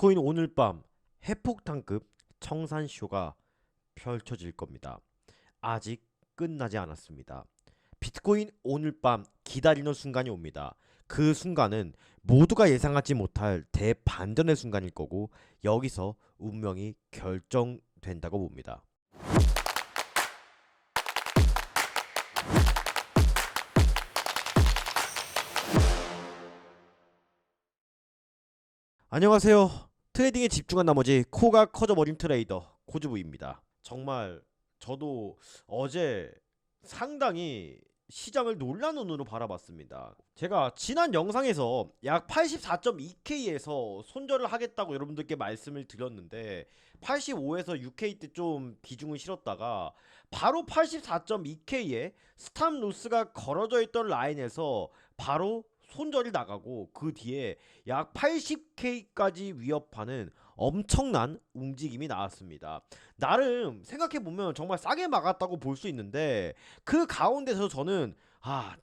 비트코인 오늘 밤 핵폭탄급 청산쇼가 펼쳐질 겁니다. 아직 끝나지 않았습니다. 비트코인 오늘 밤 기다리는 순간이 옵니다. 그 순간은 모두가 예상하지 못할 대반전의 순간일 거고, 여기서 운명이 결정된다고 봅니다. 안녕하세요. 트레이딩에 집중한 나머지 코가 커져버린 트레이더 코즈부입니다. 정말 저도 어제 상당히 시장을 놀란 눈으로 바라봤습니다. 제가 지난 영상에서 약 84.2K에서 손절을 하겠다고 여러분들께 말씀을 드렸는데, 85에서 6K 때 좀 비중을 실었다가 바로 84.2K에 스탑 로스가 걸어져 있던 라인에서 바로 손절이 나가고, 그 뒤에 약 80K까지 위협하는 엄청난 움직임이 나왔습니다. 나름 생각해보면 정말 싸게 막았다고 볼 수 있는데, 그 가운데서 저는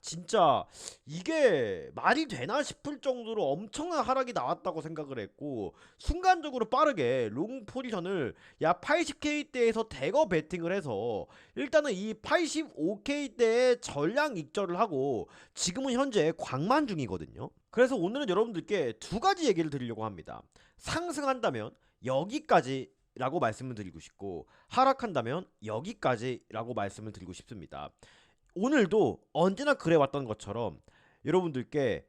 진짜 이게 말이 되나 싶을 정도로 엄청난 하락이 나왔다고 생각을 했고, 순간적으로 빠르게 롱 포지션을 약 80K대에서 대거 베팅을 해서 일단은 이 85K대에 전량 익절을 하고 지금은 현재 광만 중이거든요. 그래서 오늘은 여러분들께 두 가지 얘기를 드리려고 합니다. 상승한다면 여기까지 라고 말씀을 드리고 싶고, 하락한다면 여기까지 라고 말씀을 드리고 싶습니다. 오늘도 언제나 그래왔던 것처럼 여러분들께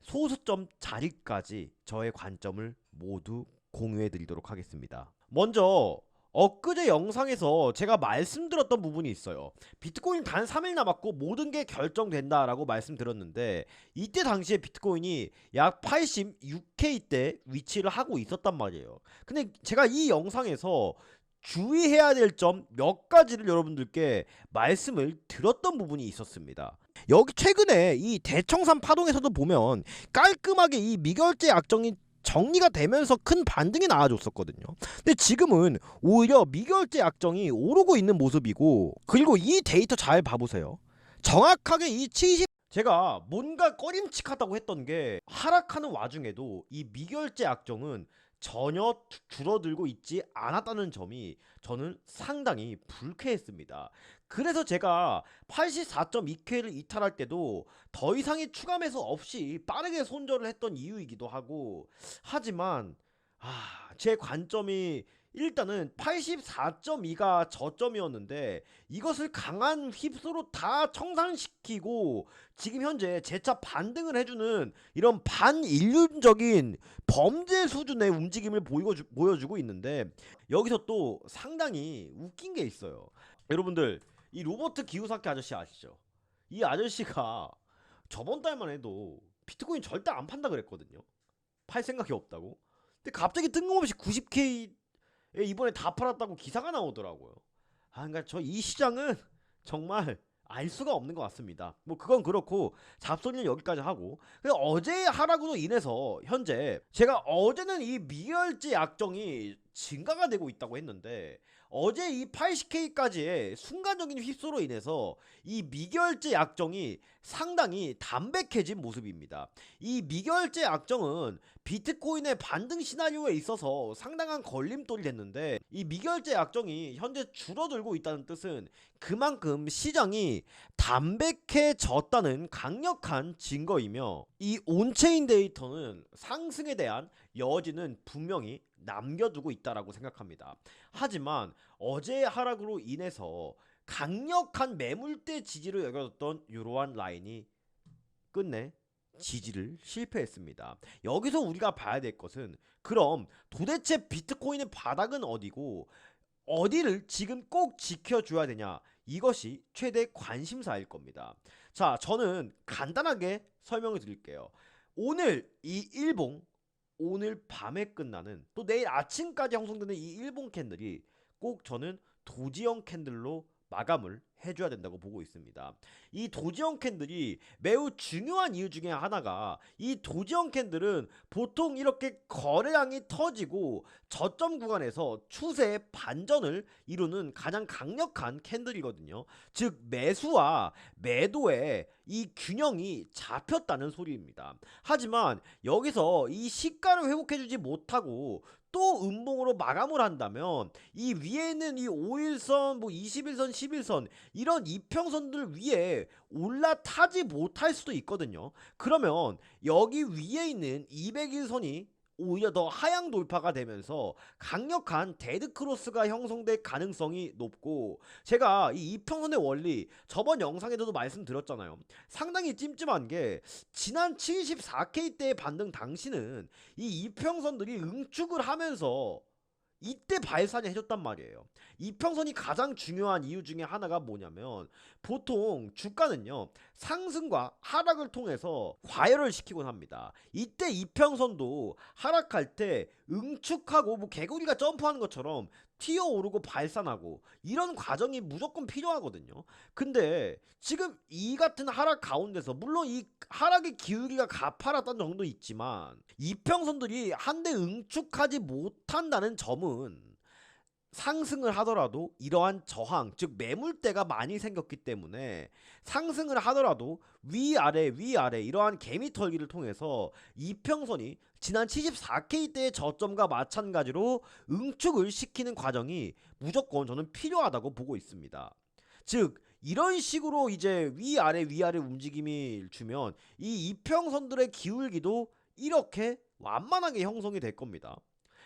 소수점 자리까지 저의 관점을 모두 공유해 드리도록 하겠습니다. 먼저 엊그제 영상에서 제가 말씀드렸던 부분이 있어요. 비트코인 단 3일 남았고 모든 게 결정된다 라고 말씀드렸는데, 이때 당시에 비트코인이 약 86K대 위치를 하고 있었단 말이에요. 근데 제가 이 영상에서 주의해야 될 점 몇 가지를 여러분들께 말씀을 드렸던 부분이 있었습니다. 여기 최근에 이 대청산 파동에서도 보면 깔끔하게 이 미결제 약정이 정리가 되면서 큰 반등이 나와줬었거든요. 근데 지금은 오히려 미결제 약정이 오르고 있는 모습이고, 그리고 이 데이터 잘 봐보세요. 정확하게 이 70, 제가 뭔가 꺼림칙하다고 했던 게, 하락하는 와중에도 이 미결제 약정은 전혀 줄어들고 있지 않았다는 점이 저는 상당히 불쾌했습니다. 그래서 제가 84.2K를 이탈할 때도 더 이상의 추가 매수 없이 빠르게 손절을 했던 이유이기도 하고, 하지만 제 관점이 일단은 84.2가 저점이었는데 이것을 강한 휩소로 다 청산시키고 지금 현재 재차 반등을 해주는 이런 반인륜적인 범죄 수준의 움직임을 보여주고 있는데, 여기서 또 상당히 웃긴 게 있어요. 여러분들, 이 로버트 기요사키 아저씨 아시죠? 이 아저씨가 저번 달만 해도 비트코인 절대 안 판다 그랬거든요. 팔 생각이 없다고. 근데 갑자기 뜬금없이 90K 이번에 다 팔았다고 기사가 나오더라고요. 그러니까 저 이 시장은 정말 알 수가 없는 것 같습니다. 뭐 그건 그렇고 잡소리는 여기까지 하고, 어제의 하락으로 인해서 현재 제가 어제는 이 미열제 약정이 증가가 되고 있다고 했는데, 어제 이 80K까지의 순간적인 휩소로 인해서 이 미결제 약정이 상당히 담백해진 모습입니다. 이 미결제 약정은 비트코인의 반등 시나리오에 있어서 상당한 걸림돌이 됐는데, 이 미결제 약정이 현재 줄어들고 있다는 뜻은 그만큼 시장이 담백해졌다는 강력한 증거이며, 이 온체인 데이터는 상승에 대한 여지는 분명히 남겨두고 있다라고 생각합니다. 하지만 어제의 하락으로 인해서 강력한 매물대 지지를 여겨졌던 이러한 라인이 끝내 지지를 실패했습니다. 여기서 우리가 봐야 될 것은, 그럼 도대체 비트코인의 바닥은 어디고 어디를 지금 꼭 지켜줘야 되냐, 이것이 최대 관심사일 겁니다. 자, 저는 간단하게 설명을 드릴게요. 오늘 이 일봉, 오늘 밤에 끝나는, 또 내일 아침까지 형성되는 이 일봉 캔들이 꼭 저는 도지형 캔들로 마감을 해줘야 된다고 보고 있습니다. 이 도지형 캔들이 매우 중요한 이유 중에 하나가, 이 도지형 캔들은 보통 이렇게 거래량이 터지고 저점 구간에서 추세의 반전을 이루는 가장 강력한 캔들이거든요. 즉 매수와 매도의 이 균형이 잡혔다는 소리입니다. 하지만 여기서 이 시가를 회복해주지 못하고 또 음봉으로 마감을 한다면 이 위에 있는 이 5일선, 뭐 21선, 11선 이런 이평선들 위에 올라타지 못할 수도 있거든요. 그러면 여기 위에 있는 200일선이 오히려 더 하향 돌파가 되면서 강력한 데드크로스가 형성될 가능성이 높고, 제가 이 이평선의 원리 저번 영상에서도 말씀드렸잖아요. 상당히 찜찜한 게, 지난 74K 때의 반등 당시는 이 이평선들이 응축을 하면서 이때 발산이 해줬단 말이에요. 이평선이 가장 중요한 이유 중에 하나가 뭐냐면, 보통 주가는요 상승과 하락을 통해서 과열을 시키곤 합니다. 이때 이평선도 하락할 때 응축하고 뭐 개구리가 점프하는 것처럼 튀어오르고 발산하고 이런 과정이 무조건 필요하거든요. 근데 지금 이 같은 하락 가운데서, 물론 이 하락의 기울기가 가파랐다는 정도 있지만 이평선들이 한데 응축하지 못한다는 점은, 상승을 하더라도 이러한 저항, 즉 매물대가 많이 생겼기 때문에 상승을 하더라도 위아래 위아래 이러한 개미 털기를 통해서 이평선이 지난 74K 때의 저점과 마찬가지로 응축을 시키는 과정이 무조건 저는 필요하다고 보고 있습니다. 즉 이런 식으로 이제 위아래 위아래 움직임이 주면 이 이평선들의 기울기도 이렇게 완만하게 형성이 될 겁니다.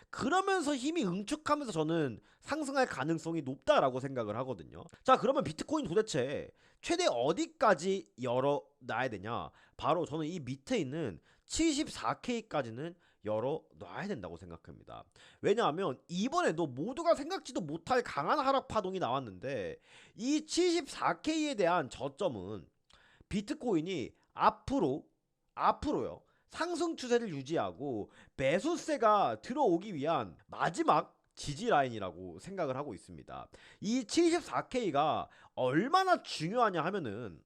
그러면서 힘이 응축하면서 저는 상승할 가능성이 높다라고 생각을 하거든요. 자, 그러면 비트코인 도대체 최대 어디까지 열어놔야 되냐? 바로 저는 이 밑에 있는 74K까지는 열어놔야 된다고 생각합니다. 왜냐하면 이번에도 모두가 생각지도 못할 강한 하락 파동이 나왔는데, 이 74K에 대한 저점은 비트코인이 앞으로요 상승 추세를 유지하고 매수세가 들어오기 위한 마지막 지지 라인이라고 생각을 하고 있습니다. 이 74K가 얼마나 중요하냐 하면은,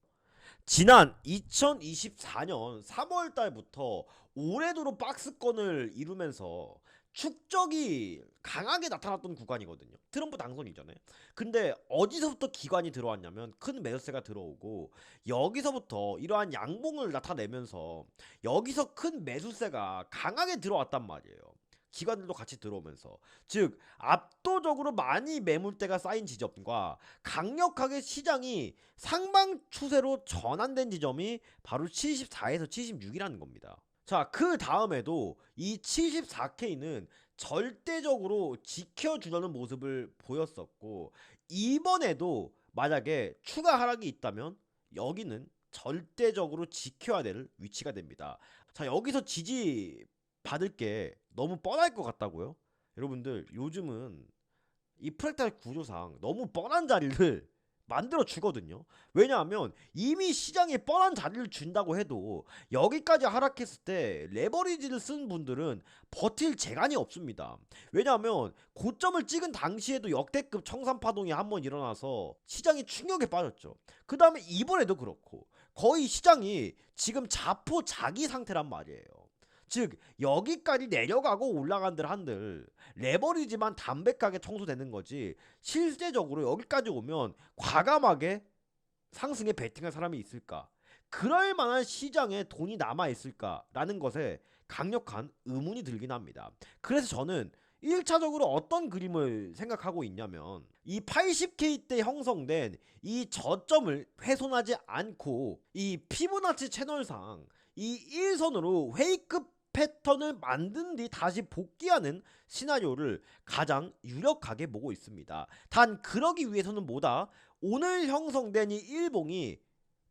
지난 2024년 3월 달부터 올해도로 박스권을 이루면서 축적이 강하게 나타났던 구간이거든요. 트럼프 당선 이전에. 근데 어디서부터 기관이 들어왔냐면 큰 매수세가 들어오고, 여기서부터 이러한 양봉을 나타내면서 여기서 큰 매수세가 강하게 들어왔단 말이에요. 기관들도 같이 들어오면서, 즉 압도적으로 많이 매물대가 쌓인 지점과 강력하게 시장이 상방 추세로 전환된 지점이 바로 74에서 76이라는 겁니다. 자, 그 다음에도 이 74K는 절대적으로 지켜주려는 모습을 보였었고, 이번에도 만약에 추가 하락이 있다면 여기는 절대적으로 지켜야 될 위치가 됩니다. 자, 여기서 지지 받을 게 너무 뻔할 것 같다고요? 여러분들, 요즘은 이 프랙탈 구조상 너무 뻔한 자리를 만들어 주거든요. 왜냐하면 이미 시장에 뻔한 자리를 준다고 해도 여기까지 하락했을 때 레버리지를 쓴 분들은 버틸 재간이 없습니다. 왜냐하면 고점을 찍은 당시에도 역대급 청산 파동이 한번 일어나서 시장이 충격에 빠졌죠. 그 다음에 이번에도 그렇고 거의 시장이 지금 자포자기 상태란 말이에요. 즉 여기까지 내려가고 올라간들 한들 레버리지만 담백하게 청소되는 거지, 실제적으로 여기까지 오면 과감하게 상승에 베팅할 사람이 있을까? 그럴 만한 시장에 돈이 남아 있을까라는 것에 강력한 의문이 들긴 합니다. 그래서 저는 1차적으로 어떤 그림을 생각하고 있냐면, 이 80K 때 형성된 이 저점을 훼손하지 않고 이 피보나치 채널상 이 1선으로 회의급 패턴을 만든 뒤 다시 복귀하는 시나리오를 가장 유력하게 보고 있습니다. 단 그러기 위해서는 뭐다? 오늘 형성된 이 일봉이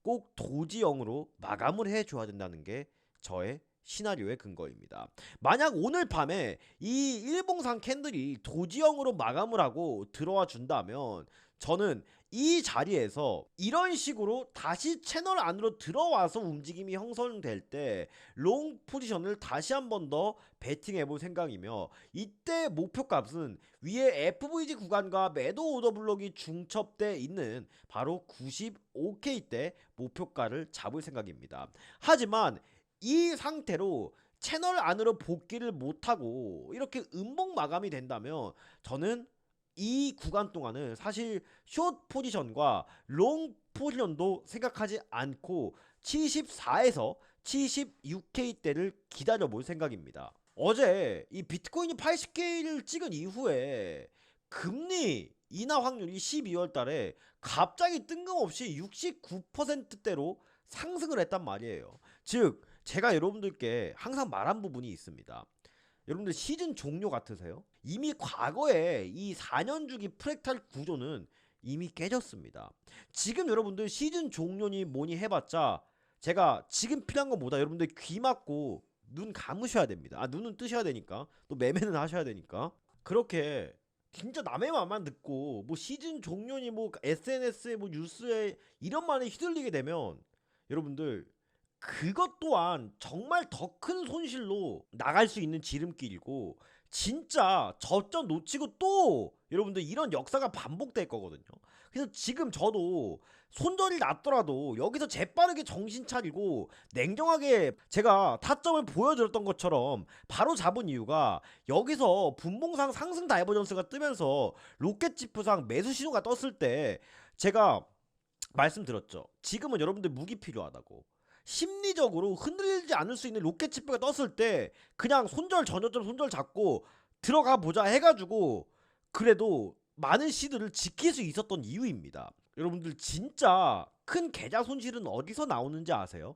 꼭 도지형으로 마감을 해줘야 된다는 게 저의 시나리오의 근거입니다. 만약 오늘 밤에 이 일봉상 캔들이 도지형으로 마감을 하고 들어와 준다면 저는 이 자리에서 이런 식으로 다시 채널 안으로 들어와서 움직임이 형성될 때 롱 포지션을 다시 한 번 더 베팅해 볼 생각이며, 이때 목표값은 위에 FVG 구간과 매도 오더 블록이 중첩돼 있는 바로 95K 때 목표가를 잡을 생각입니다. 하지만 이 상태로 채널 안으로 복귀를 못하고 이렇게 음봉 마감이 된다면 저는 이 구간 동안은 사실 숏 포지션과 롱 포지션도 생각하지 않고 74에서 76K대를 기다려 볼 생각입니다. 어제 이 비트코인이 80K를 찍은 이후에 금리 인하 확률이 12월 달에 갑자기 뜬금없이 69%대로 상승을 했단 말이에요. 즉 제가 여러분들께 항상 말한 부분이 있습니다. 여러분들 시즌 종료 같으세요? 이미 과거에 이 4년 주기 프랙탈 구조는 이미 깨졌습니다. 지금 여러분들 시즌 종료니 뭐니 해봤자 제가 지금 필요한 것보다 여러분들 귀 막고 눈 감으셔야 됩니다. 눈은 뜨셔야 되니까, 또 매매는 하셔야 되니까. 그렇게 진짜 남의 말만 듣고 뭐 시즌 종료니 뭐 SNS에 뭐 뉴스에 이런 말에 휘둘리게 되면 여러분들 그것 또한 정말 더 큰 손실로 나갈 수 있는 지름길이고, 진짜 저점 놓치고 또 여러분들 이런 역사가 반복될 거거든요. 그래서 지금 저도 손절이 났더라도 여기서 재빠르게 정신 차리고 냉정하게 제가 타점을 보여드렸던 것처럼 바로 잡은 이유가, 여기서 분봉상 상승 다이버전스가 뜨면서 로켓지프상 매수 신호가 떴을 때 제가 말씀드렸죠. 지금은 여러분들 무기 필요하다고. 심리적으로 흔들리지 않을 수 있는 로켓치프가 떴을 때 그냥 손절 전저점 손절 잡고 들어가 보자 해가지고 그래도 많은 시드를 지킬 수 있었던 이유입니다. 여러분들 진짜 큰 계좌 손실은 어디서 나오는지 아세요?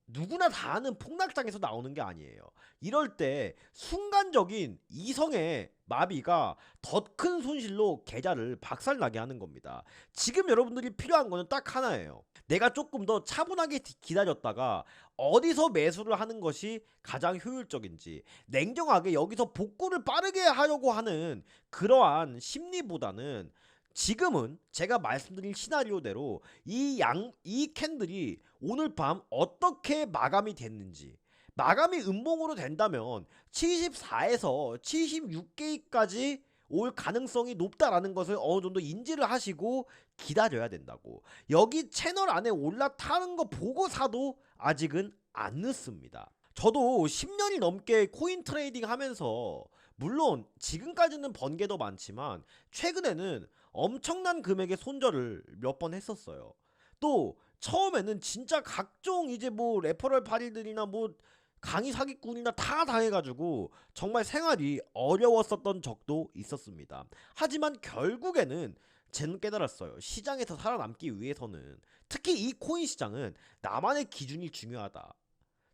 누구나 다 아는 폭락장에서 나오는 게 아니에요. 이럴 때 순간적인 이성의 마비가 더 큰 손실로 계좌를 박살나게 하는 겁니다. 지금 여러분들이 필요한 거는 딱 하나예요. 내가 조금 더 차분하게 기다렸다가 어디서 매수를 하는 것이 가장 효율적인지, 냉정하게 여기서 복구를 빠르게 하려고 하는 그러한 심리보다는 지금은 제가 말씀드린 시나리오대로 이 캔들이 오늘 밤 어떻게 마감이 됐는지, 마감이 음봉으로 된다면 74에서 76개까지 올 가능성이 높다라는 것을 어느 정도 인지를 하시고 기다려야 된다고. 여기 채널 안에 올라타는 거 보고 사도 아직은 안 늦습니다. 저도 10년이 넘게 코인 트레이딩 하면서 물론 지금까지는 번 게 더 많지만 최근에는 엄청난 금액의 손절을 몇 번 했었어요. 또 처음에는 진짜 각종 이제 뭐 레퍼럴 파리들이나 뭐 강의 사기꾼이나 다 당해가지고 정말 생활이 어려웠었던 적도 있었습니다. 하지만 결국에는 쟤는 깨달았어요. 시장에서 살아남기 위해서는, 특히 이 코인 시장은 나만의 기준이 중요하다.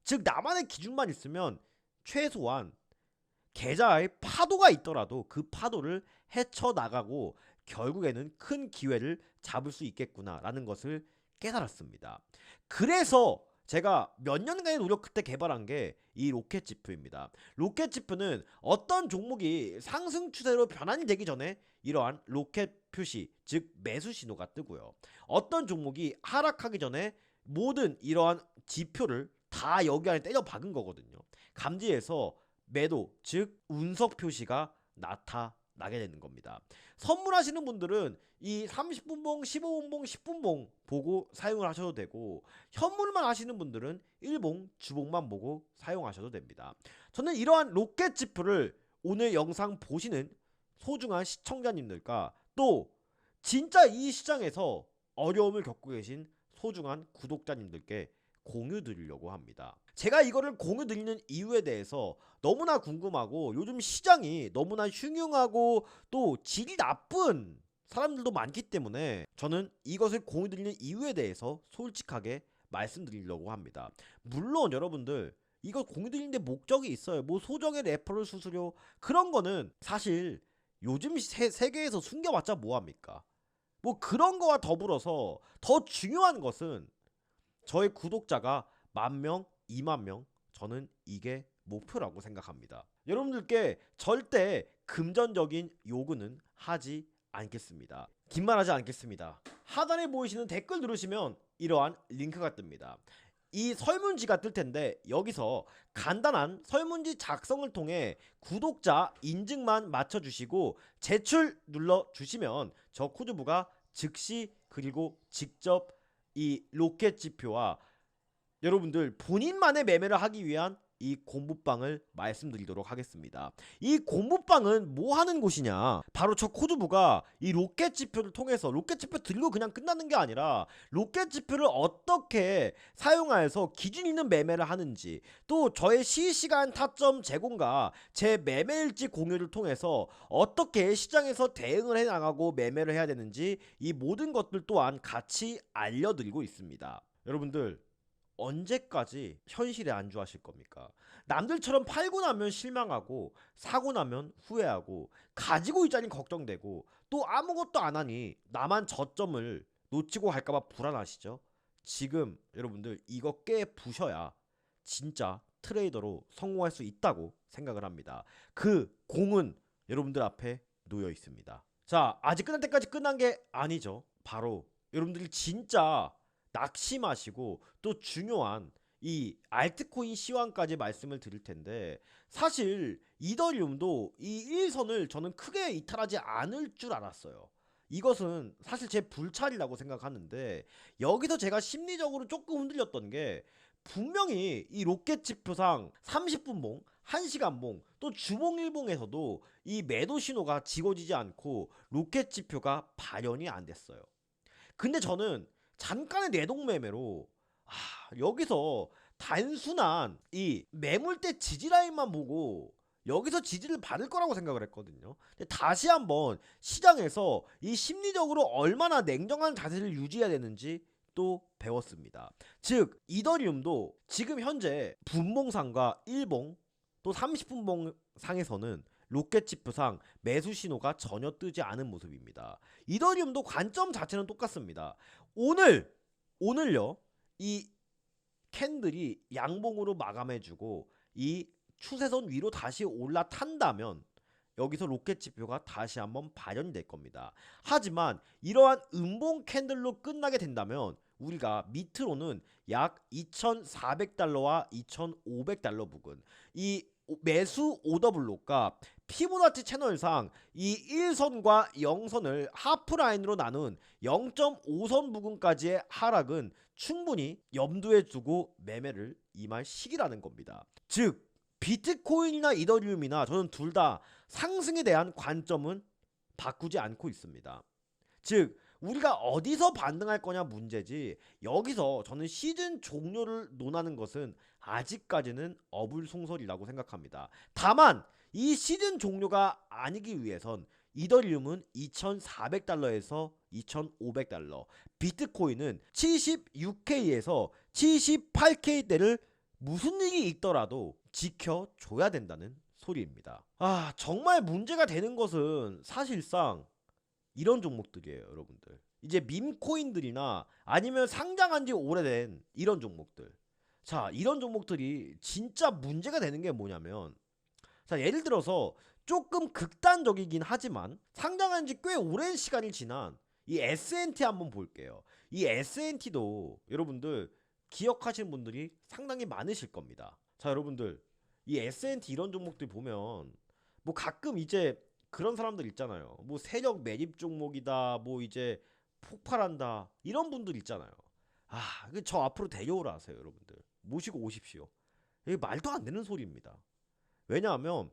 즉 나만의 기준만 있으면 최소한 계좌에 파도가 있더라도 그 파도를 헤쳐나가고 결국에는 큰 기회를 잡을 수 있겠구나라는 것을 깨달았습니다. 그래서 제가 몇 년간의 노력 끝에 개발한 게 이 로켓지프입니다. 로켓지프는 어떤 종목이 상승 추세로 변환이 되기 전에 이러한 로켓 표시, 즉 매수 신호가 뜨고요. 어떤 종목이 하락하기 전에 모든 이러한 지표를 다 여기 안에 때려 박은 거거든요. 감지해서 매도, 즉 운석 표시가 나타나게 되는 겁니다. 선물하시는 분들은 이 30분봉, 15분봉, 10분봉 보고 사용을 하셔도 되고, 현물만 하시는 분들은 1봉, 주봉만 보고 사용하셔도 됩니다. 저는 이러한 로켓 지표를 오늘 영상 보시는 소중한 시청자님들과 또 진짜 이 시장에서 어려움을 겪고 계신 소중한 구독자님들께 공유 드리려고 합니다. 제가 이거를 공유 드리는 이유에 대해서 너무나 궁금하고, 요즘 시장이 너무나 흉흉하고 또 질이 나쁜 사람들도 많기 때문에 저는 이것을 공유 드리는 이유에 대해서 솔직하게 말씀드리려고 합니다. 물론 여러분들 이거 공유 드리는데 목적이 있어요. 뭐 소정의 레퍼럴 수수료 그런 거는 사실 요즘 세계에서 숨겨봤자 뭐합니까? 뭐 그런 거와 더불어서 더 중요한 것은 저의 구독자가 10,000명, 20,000명, 저는 이게 목표라고 생각합니다. 여러분들께 절대 금전적인 요구는 하지 않겠습니다. 긴 말하지 않겠습니다. 하단에 보이시는 댓글 누르시면 이러한 링크가 뜹니다. 이 설문지가 뜰 텐데 여기서 간단한 설문지 작성을 통해 구독자 인증만 맞춰주시고 제출 눌러주시면 저 코드부가 즉시 그리고 직접 이 로켓 지표와 여러분들 본인만의 매매를 하기 위한 이 공부방을 말씀드리도록 하겠습니다. 이 공부방은 뭐 하는 곳이냐? 바로 저 코드부가 이 로켓 지표를 통해서 로켓 지표 들고 그냥 끝나는 게 아니라 로켓 지표를 어떻게 사용하여서 기준 있는 매매를 하는지, 또 저의 실시간 타점 제공과 제 매매일지 공유를 통해서 어떻게 시장에서 대응을 해 나가고 매매를 해야 되는지, 이 모든 것들 또한 같이 알려드리고 있습니다. 여러분들 언제까지 현실에 안주하실 겁니까? 남들처럼 팔고 나면 실망하고 사고 나면 후회하고 가지고 있자니 걱정되고 또 아무것도 안 하니 나만 저점을 놓치고 갈까봐 불안하시죠? 지금 여러분들 이거 깨 부셔야 진짜 트레이더로 성공할 수 있다고 생각을 합니다. 그 공은 여러분들 앞에 놓여 있습니다. 자, 아직 끝날 때까지 끝난 게 아니죠. 바로 여러분들이 진짜 낙심하시고 또 중요한 이 알트코인 시황까지 말씀을 드릴 텐데, 사실 이더리움도 이 1선을 저는 크게 이탈하지 않을 줄 알았어요. 이것은 사실 제 불찰이라고 생각하는데, 여기서 제가 심리적으로 조금 흔들렸던 게 분명히 이 로켓 지표상 30분봉, 1시간봉, 또 주봉일봉에서도 이 매도 신호가 찍어지지 않고 로켓 지표가 발현이 안 됐어요. 근데 저는 잠깐의 내동매매로 여기서 단순한 이 매물대 지지라인만 보고 여기서 지지를 받을 거라고 생각을 했거든요. 근데 다시 한번 시장에서 이 심리적으로 얼마나 냉정한 자세를 유지해야 되는지 또 배웠습니다. 즉 이더리움도 지금 현재 분봉상과 1봉 또 30분봉 상에서는 로켓 지표상 매수 신호가 전혀 뜨지 않은 모습입니다. 이더리움도 관점 자체는 똑같습니다. 오늘요 이 캔들이 양봉으로 마감해주고 이 추세선 위로 다시 올라탄다면 여기서 로켓 지표가 다시 한번 발현될 겁니다. 하지만 이러한 음봉 캔들로 끝나게 된다면 우리가 밑으로는 약 2,400달러와 2,500달러 부근, 이 매수 오더블록과 피보나치 채널상 이 1선과 0선을 하프라인으로 나눈 0.5선 부근까지의 하락은 충분히 염두에 두고 매매를 임할 시기라는 겁니다. 즉 비트코인이나 이더리움이나 저는 둘 다 상승에 대한 관점은 바꾸지 않고 있습니다. 즉 우리가 어디서 반등할 거냐 문제지, 여기서 저는 시즌 종료를 논하는 것은 아직까지는 어불송설이라고 생각합니다. 다만 이 시즌 종료가 아니기 위해선 이더리움은 2,400달러에서 2,500달러, 비트코인은 76K에서 78K대를 무슨 일이 있더라도 지켜줘야 된다는 소리입니다. 정말 문제가 되는 것은 사실상 이런 종목들이에요, 여러분들. 이제 밈코인들이나 아니면 상장한 지 오래된 이런 종목들. 자, 이런 종목들이 진짜 문제가 되는 게 뭐냐면, 자, 예를 들어서 조금 극단적이긴 하지만 상장한 지 꽤 오랜 시간이 지난 이 S&T 한번 볼게요. 이 S&T도 여러분들 기억하시는 분들이 상당히 많으실 겁니다. 자, 여러분들 이 S&T 이런 종목들 보면 뭐 가끔 이제 그런 사람들 있잖아요. 뭐 세력 매집 종목이다, 뭐 이제 폭발한다, 이런 분들 있잖아요. 저 앞으로 데려오라 하세요, 여러분들. 모시고 오십시오. 이게 말도 안 되는 소리입니다. 왜냐하면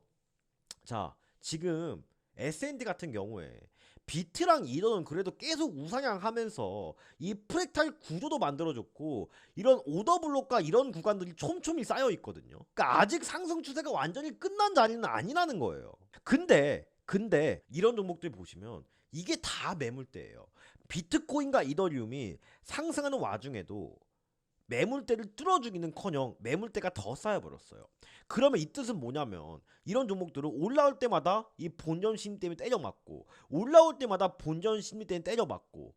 자, 지금 S&D 같은 경우에 비트랑 이더는 그래도 계속 우상향하면서 이 프랙탈 구조도 만들어줬고 이런 오더블록과 이런 구간들이 촘촘히 쌓여 있거든요. 그러니까 아직 상승 추세가 완전히 끝난 자리는 아니라는 거예요. 근데 이런 종목들 보시면 이게 다 매물대예요. 비트코인과 이더리움이 상승하는 와중에도 매물대를 뚫어주기는커녕 매물대가 더 쌓여버렸어요. 그러면 이 뜻은 뭐냐면 이런 종목들은 올라올 때마다 이 본전 심리 때문에 때려맞고 올라올 때마다 본전 심리 때문에 때려맞고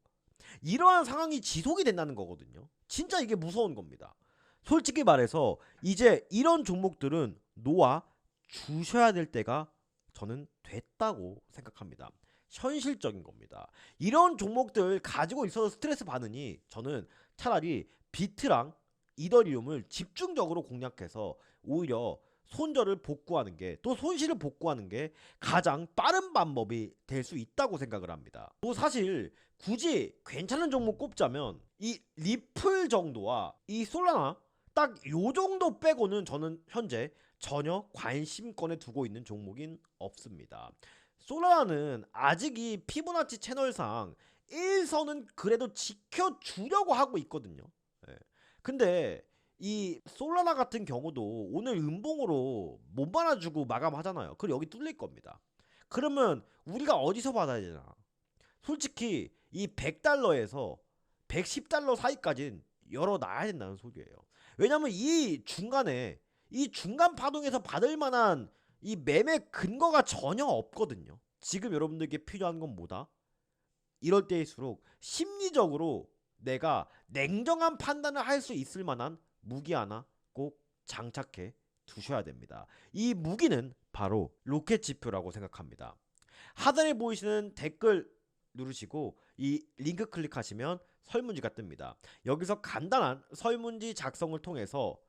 이러한 상황이 지속이 된다는 거거든요. 진짜 이게 무서운 겁니다. 솔직히 말해서 이제 이런 종목들은 놓아 주셔야 될 때가 저는 됐다고 생각합니다. 현실적인 겁니다. 이런 종목들 가지고 있어서 스트레스 받으니 저는 차라리 비트랑 이더리움을 집중적으로 공략해서 오히려 손절을 복구하는 게, 또 손실을 복구하는 게 가장 빠른 방법이 될 수 있다고 생각을 합니다. 또 사실 굳이 괜찮은 종목 꼽자면 이 리플 정도와 이 솔라나 딱 요 정도 빼고는 저는 현재 전혀 관심권에 두고 있는 종목인 없습니다. 솔라나는 아직 이 피보나치 채널상 1선은 그래도 지켜주려고 하고 있거든요. 예. 근데 이 솔라나 같은 경우도 오늘 음봉으로 못 받아주고 마감하잖아요. 그리고 여기 뚫릴 겁니다. 그러면 우리가 어디서 받아야 되나? 솔직히 이 100달러에서 110달러 사이까지는 열어놔야 된다는 소리예요. 왜냐면 이 중간에, 이 중간 파동에서 받을 만한 이 매매 근거가 전혀 없거든요. 지금 여러분들께 필요한 건 뭐다? 이럴 때일수록 심리적으로 내가 냉정한 판단을 할 수 있을 만한 무기 하나 꼭 장착해 두셔야 됩니다. 이 무기는 바로 로켓 지표라고 생각합니다. 하단에 보이시는 댓글 누르시고 이 링크 클릭하시면 설문지가 뜹니다. 여기서 간단한 설문지 작성을 통해서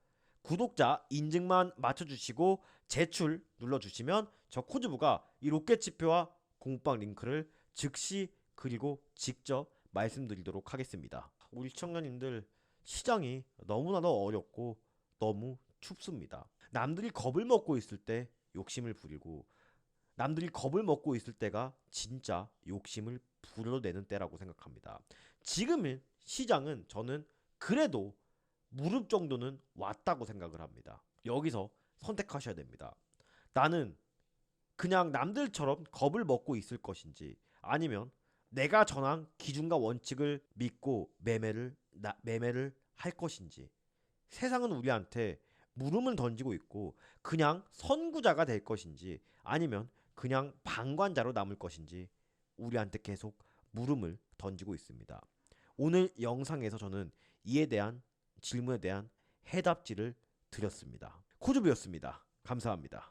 구독자 인증만 맞춰주시고 제출 눌러주시면 저 코즈부가 이 로켓 지표와 공방 링크를 즉시 그리고 직접 말씀드리도록 하겠습니다. 우리 시청자님들, 시장이 너무나도 어렵고 너무 춥습니다. 남들이 겁을 먹고 있을 때 욕심을 부리고, 남들이 겁을 먹고 있을 때가 진짜 욕심을 부려내는 때라고 생각합니다. 지금의 시장은 저는 그래도 무릎 정도는 왔다고 생각을 합니다. 여기서 선택하셔야 됩니다. 나는 그냥 남들처럼 겁을 먹고 있을 것인지, 아니면 내가 정한 기준과 원칙을 믿고 매매를 할 것인지. 세상은 우리한테 물음을 던지고 있고 그냥 선구자가 될 것인지, 아니면 그냥 방관자로 남을 것인지 우리한테 계속 물음을 던지고 있습니다. 오늘 영상에서 저는 이에 대한 질문에 대한 해답지를 드렸습니다. 코즈부였습니다. 감사합니다.